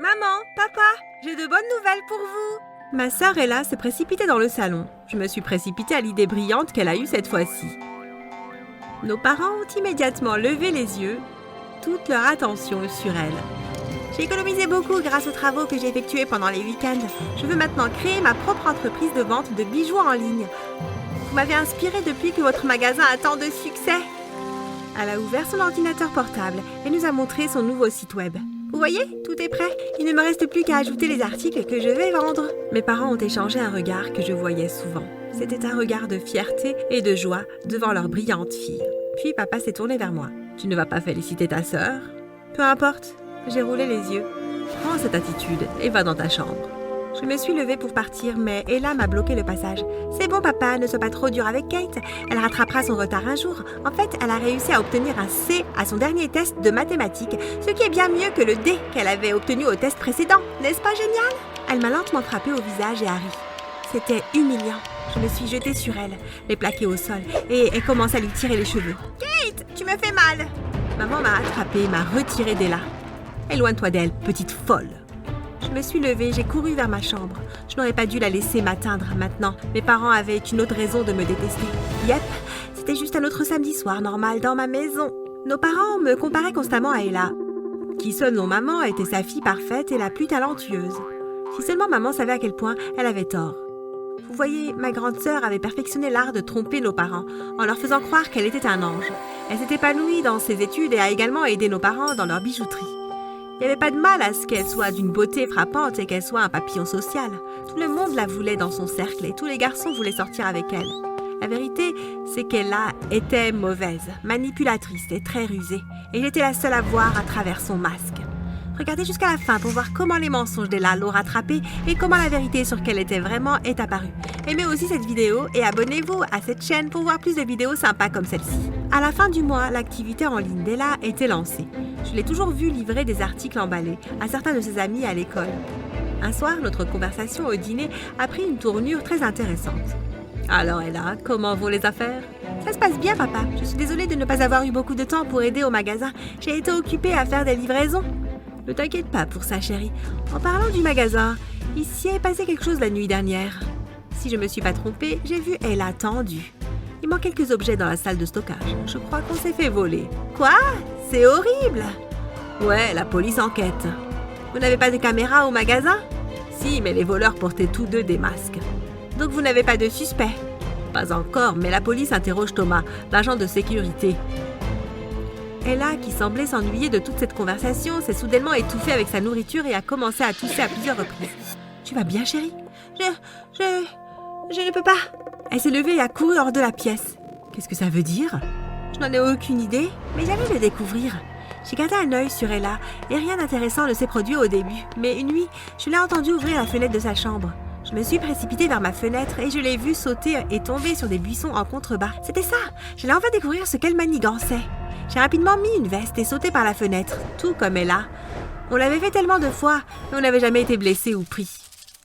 Maman, papa, j'ai de bonnes nouvelles pour vous. Ma sœur Ella s'est précipitée dans le salon. Je me suis précipitée à l'idée brillante qu'elle a eue cette fois-ci. Nos parents ont immédiatement levé les yeux, toute leur attention sur elle. J'ai économisé beaucoup grâce aux travaux que j'ai effectués pendant les week-ends. Je veux maintenant créer ma propre entreprise de vente de bijoux en ligne. Vous m'avez inspirée depuis que votre magasin a tant de succès. Elle a ouvert son ordinateur portable et nous a montré son nouveau site web. Vous voyez, tout est prêt. Il ne me reste plus qu'à ajouter les articles que je vais vendre. Mes parents ont échangé un regard que je voyais souvent. C'était un regard de fierté et de joie devant leur brillante fille. Puis papa s'est tourné vers moi. Tu ne vas pas féliciter ta sœur? Peu importe. J'ai roulé les yeux. Prends cette attitude et va dans ta chambre. Je me suis levée pour partir, mais Ella m'a bloqué le passage. C'est bon, papa, ne sois pas trop dur avec Kate. Elle rattrapera son retard un jour. En fait, elle a réussi à obtenir un C à son dernier test de mathématiques, ce qui est bien mieux que le D qu'elle avait obtenu au test précédent. N'est-ce pas génial? Elle m'a lentement frappé au visage et a ri. C'était humiliant. Je me suis jetée sur elle, les plaquée au sol, et elle commence à lui tirer les cheveux. Kate, tu me fais mal! Maman m'a attrapée et m'a retirée d'Ella. Éloigne-toi d'elle, petite folle. Je me suis levée, j'ai couru vers ma chambre. Je n'aurais pas dû la laisser m'atteindre maintenant. Mes parents avaient une autre raison de me détester. Yep, c'était juste un autre samedi soir normal dans ma maison. Nos parents me comparaient constamment à Ella, qui selon maman était sa fille parfaite et la plus talentueuse. Si seulement maman savait à quel point elle avait tort. Vous voyez, ma grande sœur avait perfectionné l'art de tromper nos parents en leur faisant croire qu'elle était un ange. Elle s'est épanouie dans ses études et a également aidé nos parents dans leur bijouterie. Il n'y avait pas de mal à ce qu'elle soit d'une beauté frappante et qu'elle soit un papillon social. Tout le monde la voulait dans son cercle et tous les garçons voulaient sortir avec elle. La vérité, c'est qu'elle était mauvaise, manipulatrice et très rusée. Et j'étais la seule à voir à travers son masque. Regardez jusqu'à la fin pour voir comment les mensonges d'Ella l'ont rattrapée et comment la vérité sur qu'elle était vraiment est apparue. Aimez aussi cette vidéo et abonnez-vous à cette chaîne pour voir plus de vidéos sympas comme celle-ci. À la fin du mois, l'activité en ligne d'Ella était lancée. Je l'ai toujours vue livrer des articles emballés à certains de ses amis à l'école. Un soir, notre conversation au dîner a pris une tournure très intéressante. Alors Ella, comment vont les affaires? Ça se passe bien, papa. Je suis désolée de ne pas avoir eu beaucoup de temps pour aider au magasin. J'ai été occupée à faire des livraisons. Ne t'inquiète pas pour ça, chérie. En parlant du magasin, il s'y est passé quelque chose la nuit dernière. Si je me suis pas trompée, j'ai vu Ella tendue. Il manque quelques objets dans la salle de stockage. Je crois qu'on s'est fait voler. Quoi? C'est horrible! Ouais, la police enquête. Vous n'avez pas de caméra au magasin? Si, mais les voleurs portaient tous deux des masques. Donc vous n'avez pas de suspect? Pas encore, mais la police interroge Thomas, l'agent de sécurité. Ella, qui semblait s'ennuyer de toute cette conversation, s'est soudainement étouffée avec sa nourriture et a commencé à tousser à plusieurs reprises. Tu vas bien, chérie? Je ne peux pas. Elle s'est levée et a couru hors de la pièce. Qu'est-ce que ça veut dire? Je n'en ai aucune idée, mais j'allais le découvrir. J'ai gardé un œil sur Ella et rien d'intéressant ne s'est produit au début. Mais une nuit, je l'ai entendue ouvrir la fenêtre de sa chambre. Je me suis précipitée vers ma fenêtre et je l'ai vue sauter et tomber sur des buissons en contrebas. C'était ça! J'allais enfin découvrir ce qu'elle manigançait. J'ai rapidement mis une veste et sauté par la fenêtre, tout comme Ella. On l'avait fait tellement de fois, mais on n'avait jamais été blessé ou pris.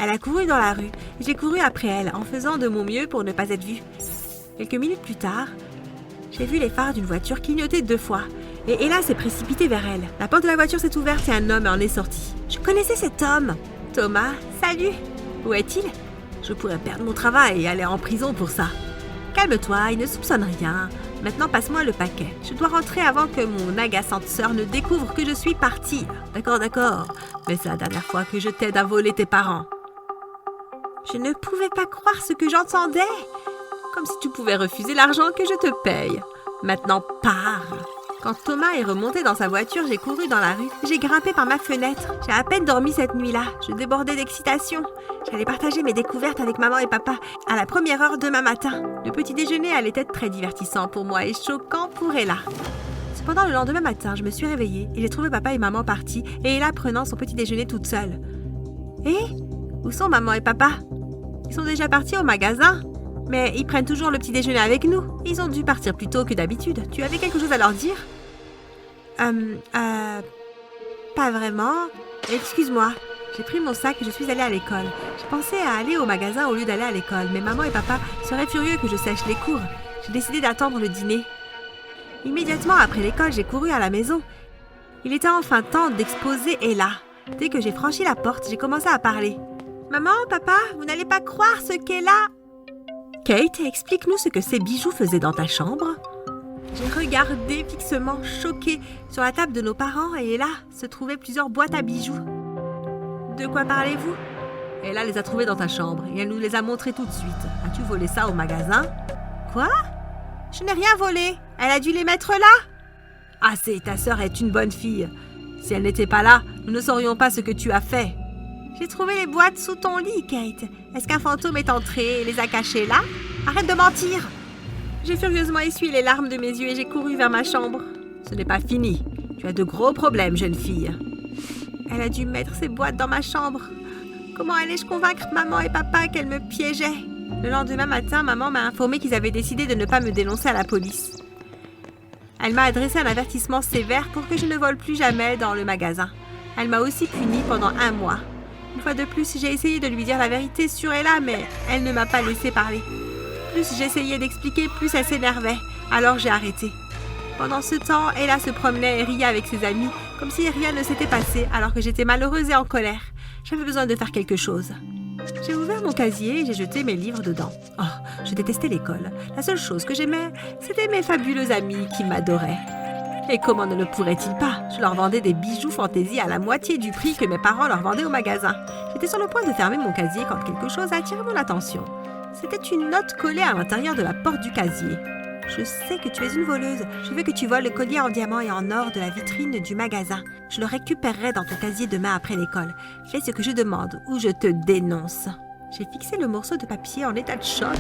Elle a couru dans la rue, et j'ai couru après elle en faisant de mon mieux pour ne pas être vue. Quelques minutes plus tard, j'ai vu les phares d'une voiture clignoter 2 fois, et Ella s'est précipitée vers elle. La porte de la voiture s'est ouverte et un homme en est sorti. Je connaissais cet homme. Thomas, salut. Où est-il? Je pourrais perdre mon travail et aller en prison pour ça. Calme-toi, il ne soupçonne rien. Maintenant, passe-moi le paquet. Je dois rentrer avant que mon agaçante sœur ne découvre que je suis partie. D'accord. Mais c'est la dernière fois que je t'aide à voler tes parents. Je ne pouvais pas croire ce que j'entendais. Comme si tu pouvais refuser l'argent que je te paye. Maintenant, pars. Quand Thomas est remonté dans sa voiture, j'ai couru dans la rue. J'ai grimpé par ma fenêtre. J'ai à peine dormi cette nuit-là. Je débordais d'excitation. J'allais partager mes découvertes avec maman et papa à la première heure demain matin. Le petit déjeuner allait être très divertissant pour moi et choquant pour Ella. Cependant, le lendemain matin, je me suis réveillée et j'ai trouvé papa et maman partis et Ella prenant son petit déjeuner toute seule. Et où sont maman et papa? Ils sont déjà partis au magasin. Mais ils prennent toujours le petit déjeuner avec nous. Ils ont dû partir plus tôt que d'habitude. Tu avais quelque chose à leur dire? Pas vraiment. Excuse-moi. J'ai pris mon sac et je suis allée à l'école. Je pensais à aller au magasin au lieu d'aller à l'école, mais maman et papa seraient furieux que je sèche les cours. J'ai décidé d'attendre le dîner. Immédiatement après l'école, j'ai couru à la maison. Il était enfin temps d'exposer Ella. Dès que j'ai franchi la porte, j'ai commencé à parler. « Maman, papa, vous n'allez pas croire ce qu'est là !» « Kate, explique-nous ce que ces bijoux faisaient dans ta chambre. » J'ai regardé fixement, choquée, sur la table de nos parents et là se trouvaient plusieurs boîtes à bijoux. « De quoi parlez-vous » Ella les a trouvés dans ta chambre et elle nous les a montrés tout de suite. As-tu volé ça au magasin? Quoi? Je n'ai rien volé. Elle a dû les mettre là. Assez, ta sœur est une bonne fille. Si elle n'était pas là, nous ne saurions pas ce que tu as fait. J'ai trouvé les boîtes sous ton lit, Kate. Est-ce qu'un fantôme est entré et les a cachées là? Arrête de mentir. J'ai furieusement essuyé les larmes de mes yeux et j'ai couru vers ma chambre. Ce n'est pas fini. Tu as de gros problèmes, jeune fille. Elle a dû mettre ces boîtes dans ma chambre. Comment allais-je convaincre maman et papa qu'elles me piégeaient? Le lendemain matin, maman m'a informé qu'ils avaient décidé de ne pas me dénoncer à la police. Elle m'a adressé un avertissement sévère pour que je ne vole plus jamais dans le magasin. Elle m'a aussi punie pendant 1 mois. Une fois de plus, j'ai essayé de lui dire la vérité sur Ella, mais elle ne m'a pas laissé parler. Plus j'essayais d'expliquer, plus elle s'énervait. Alors j'ai arrêté. Pendant ce temps, Ella se promenait et riait avec ses amis, comme si rien ne s'était passé, alors que j'étais malheureuse et en colère. J'avais besoin de faire quelque chose. J'ai ouvert mon casier et j'ai jeté mes livres dedans. Oh, je détestais l'école. La seule chose que j'aimais, c'était mes fabuleux amis qui m'adoraient. Et comment ne le pourraient-ils pas? Je leur vendais des bijoux fantaisie à la moitié du prix que mes parents leur vendaient au magasin. J'étais sur le point de fermer mon casier quand quelque chose a attiré mon attention. C'était une note collée à l'intérieur de la porte du casier. Je sais que tu es une voleuse. Je veux que tu voles le collier en diamant et en or de la vitrine du magasin. Je le récupérerai dans ton casier demain après l'école. Fais ce que je demande ou je te dénonce. J'ai fixé le morceau de papier en état de choc.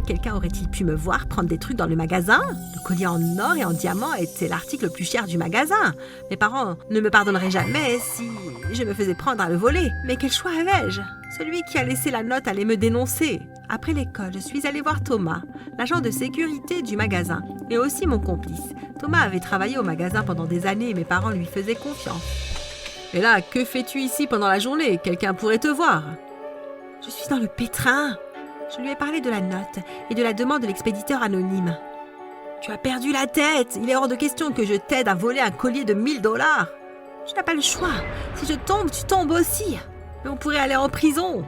Quelqu'un aurait-il pu me voir prendre des trucs dans le magasin? Le collier en or et en diamant était l'article le plus cher du magasin. Mes parents ne me pardonneraient jamais si je me faisais prendre à le voler. Mais quel choix avais-je? Celui qui a laissé la note allait me dénoncer. Après l'école, je suis allée voir Thomas, l'agent de sécurité du magasin, et aussi mon complice. Thomas avait travaillé au magasin pendant des années et mes parents lui faisaient confiance. « Et là, que fais-tu ici pendant la journée? Quelqu'un pourrait te voir. » Je suis dans le pétrin. Je lui ai parlé de la note et de la demande de l'expéditeur anonyme. « Tu as perdu la tête. Il est hors de question que je t'aide à voler un collier de 1000 $. Je n'ai pas le choix. Si je tombe, tu tombes aussi. Mais on pourrait aller en prison.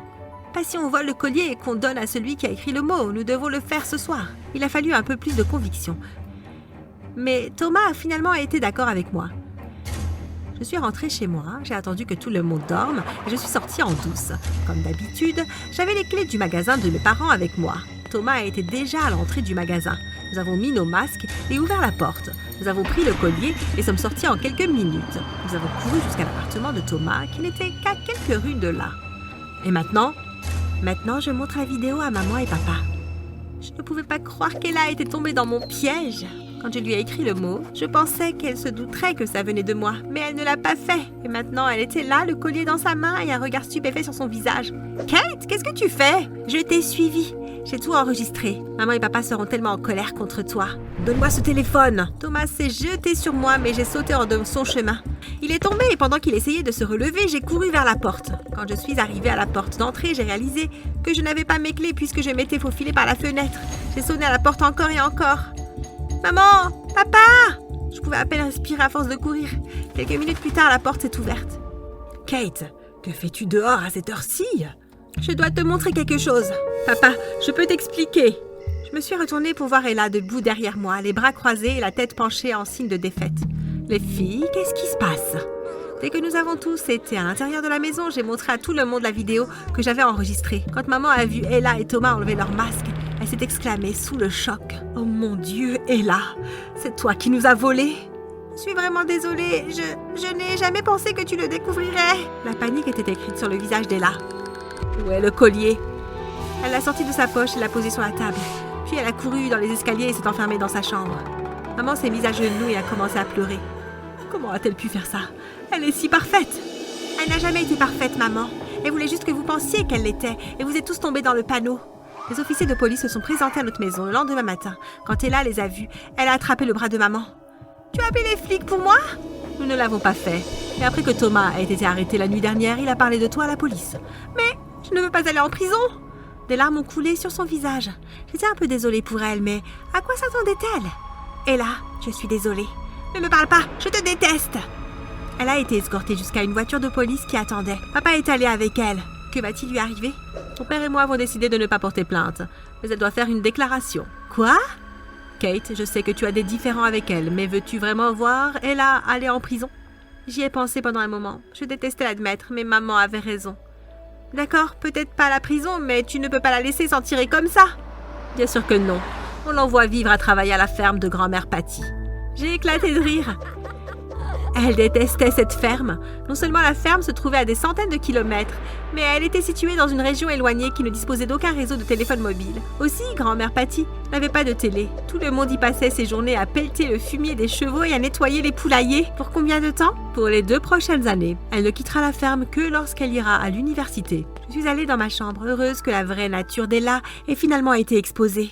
Pas si on vole le collier et qu'on donne à celui qui a écrit le mot. Nous devons le faire ce soir. » Il a fallu un peu plus de conviction. Mais Thomas a finalement été d'accord avec moi. Je suis rentrée chez moi, j'ai attendu que tout le monde dorme et je suis sortie en douce. Comme d'habitude, j'avais les clés du magasin de mes parents avec moi. Thomas était déjà à l'entrée du magasin. Nous avons mis nos masques et ouvert la porte. Nous avons pris le collier et sommes sortis en quelques minutes. Nous avons couru jusqu'à l'appartement de Thomas qui n'était qu'à quelques rues de là. Et maintenant? Maintenant, je montre la vidéo à maman et papa. Je ne pouvais pas croire qu'Ella était tombée dans mon piège. Quand je lui ai écrit le mot, je pensais qu'elle se douterait que ça venait de moi, mais elle ne l'a pas fait. Et maintenant, elle était là, le collier dans sa main et un regard stupéfait sur son visage. « Kate, qu'est-ce que tu fais? Je t'ai suivi. J'ai tout enregistré. Maman et papa seront tellement en colère contre toi. Donne-moi ce téléphone. » Thomas s'est jeté sur moi, mais j'ai sauté hors de son chemin. Il est tombé et pendant qu'il essayait de se relever, j'ai couru vers la porte. Quand je suis arrivée à la porte d'entrée, j'ai réalisé que je n'avais pas mes clés puisque je m'étais faufilée par la fenêtre. J'ai sonné à la porte encore et encore. « Maman! Papa !» Je pouvais à peine respirer à force de courir. Quelques minutes plus tard, la porte s'est ouverte. « Kate, que fais-tu dehors à cette heure-ci ?»« Je dois te montrer quelque chose. Papa, je peux t'expliquer. » Je me suis retournée pour voir Ella debout derrière moi, les bras croisés et la tête penchée en signe de défaite. « Les filles, qu'est-ce qui se passe ?» Dès que nous avons tous été à l'intérieur de la maison, j'ai montré à tout le monde la vidéo que j'avais enregistrée. Quand maman a vu Ella et Thomas enlever leurs masques, elle s'est exclamée sous le choc. « Oh mon Dieu, Ella, c'est toi qui nous as volés !»« Je suis vraiment désolée, je n'ai jamais pensé que tu le découvrirais. » La panique était écrite sur le visage d'Ella. « Où est le collier ?» Elle l'a sorti de sa poche et l'a posé sur la table. Puis elle a couru dans les escaliers et s'est enfermée dans sa chambre. Maman s'est mise à genoux et a commencé à pleurer. Comment a-t-elle pu faire ça? Elle est si parfaite. Elle n'a jamais été parfaite, maman. Elle voulait juste que vous pensiez qu'elle l'était et vous êtes tous tombés dans le panneau. Les officiers de police se sont présentés à notre maison le lendemain matin. Quand Ella les a vus, elle a attrapé le bras de maman. « Tu as appelé les flics pour moi ?» Nous ne l'avons pas fait. Et après que Thomas a été arrêté la nuit dernière, il a parlé de toi à la police. « Mais je ne veux pas aller en prison !» Des larmes ont coulé sur son visage. J'étais un peu désolée pour elle, mais à quoi s'attendait-elle? « Ella, je suis désolée. Ne me parle pas, je te déteste !» Elle a été escortée jusqu'à une voiture de police qui attendait. Papa est allé avec elle. Que va-t-il lui arriver? Mon père et moi avons décidé de ne pas porter plainte, mais elle doit faire une déclaration. Quoi? Kate, je sais que tu as des différends avec elle, mais veux-tu vraiment voir Ella aller en prison? J'y ai pensé pendant un moment. Je détestais l'admettre, mais maman avait raison. D'accord, peut-être pas à la prison, mais tu ne peux pas la laisser s'en tirer comme ça. Bien sûr que non. On l'envoie vivre à travailler à la ferme de grand-mère Patty. J'ai éclaté de rire. Elle détestait cette ferme. Non seulement la ferme se trouvait à des centaines de kilomètres, mais elle était située dans une région éloignée qui ne disposait d'aucun réseau de téléphone mobile. Aussi, grand-mère Patty n'avait pas de télé. Tout le monde y passait ses journées à pelleter le fumier des chevaux et à nettoyer les poulaillers. Pour combien de temps? Pour les 2 prochaines années. Elle ne quittera la ferme que lorsqu'elle ira à l'université. Je suis allée dans ma chambre, heureuse que la vraie nature d'Ella ait finalement été exposée.